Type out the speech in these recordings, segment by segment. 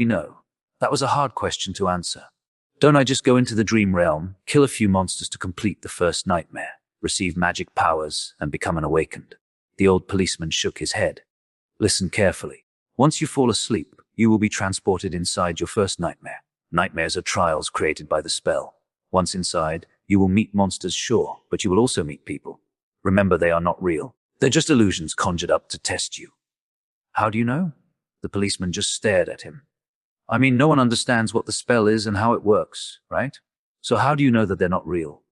No, that was a hard question to answer. Don't I just go into the dream realm, kill a few monsters to complete the first nightmare, receive magic powers, and become an awakened? The old policeman shook his head. Listen carefully. Once you fall asleep, you will be transported inside your first nightmare. Nightmares are trials created by the spell. Once inside, you will meet monsters, sure, but you will also meet people. Remember, they are not real. They're just illusions conjured up to test you. How do you know? The policeman just stared at him. I mean, no one understands what the spell is and how it works, right? So how do you know that they're not real?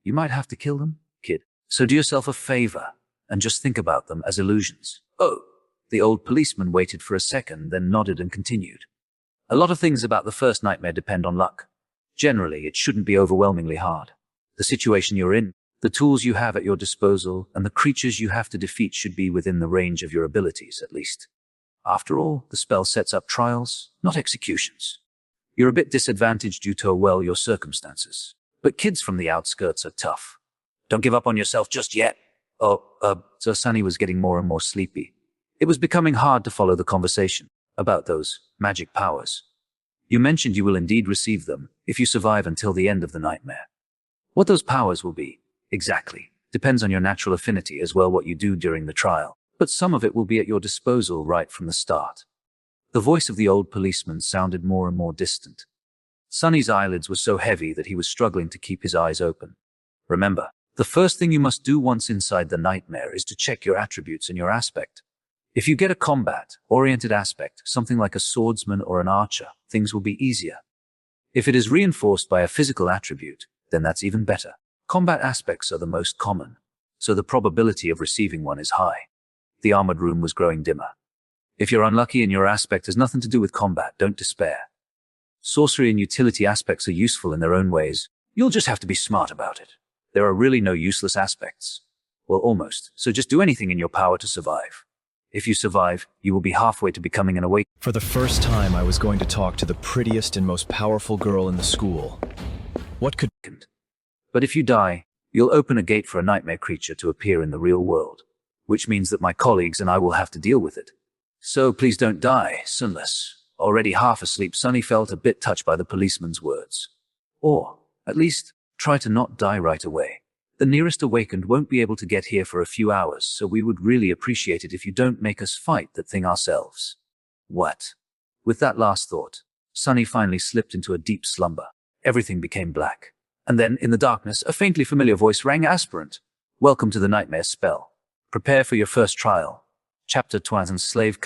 You might have to kill them, kid. So do yourself a favor and just think about them as illusions. Oh, the old policeman waited for a second, then nodded and continued. A lot of things about the first nightmare depend on luck. Generally, it shouldn't be overwhelmingly hard. The situation you're in, the tools you have at your disposal, and the creatures you have to defeat should be within the range of your abilities, at least. After all, the spell sets up trials, not executions. You're a bit disadvantaged due to, well, your circumstances. But kids from the outskirts are tough. Don't give up on yourself just yet. So Sunny was getting more and more sleepy. It was becoming hard to follow the conversation about those magic powers. You mentioned you will indeed receive them if you survive until the end of the nightmare. What those powers will be, exactly, depends on your natural affinity as well what you do during the trial. But some of it will be at your disposal right from the start. The voice of the old policeman sounded more and more distant. Sunny's eyelids were so heavy that he was struggling to keep his eyes open. Remember, the first thing you must do once inside the nightmare is to check your attributes and your aspect. If you get a combat-oriented aspect, something like a swordsman or an archer, things will be easier. If it is reinforced by a physical attribute, then that's even better. Combat aspects are the most common, so the probability of receiving one is high. The armored room was growing dimmer. If you're unlucky and your aspect has nothing to do with combat, don't despair. Sorcery and utility aspects are useful in their own ways. You'll just have to be smart about it. There are really no useless aspects. Well, almost. So just do anything in your power to survive. If you survive, you will be halfway to becoming an awakened. For the first time, I was going to talk to the prettiest and most powerful girl in the school. What could... But if you die, you'll open a gate for a nightmare creature to appear in the real world, which means that my colleagues and I will have to deal with it. So please don't die, Sunless. Already half asleep, Sunny felt a bit touched by the policeman's words. Or, at least, try to not die right away. The nearest awakened won't be able to get here for a few hours, so we would really appreciate it if you don't make us fight that thing ourselves. What? With that last thought, Sunny finally slipped into a deep slumber. Everything became black. And then, in the darkness, a faintly familiar voice rang. Aspirant, welcome to the nightmare spell. Prepare for your first trial. Chapter 2. Slave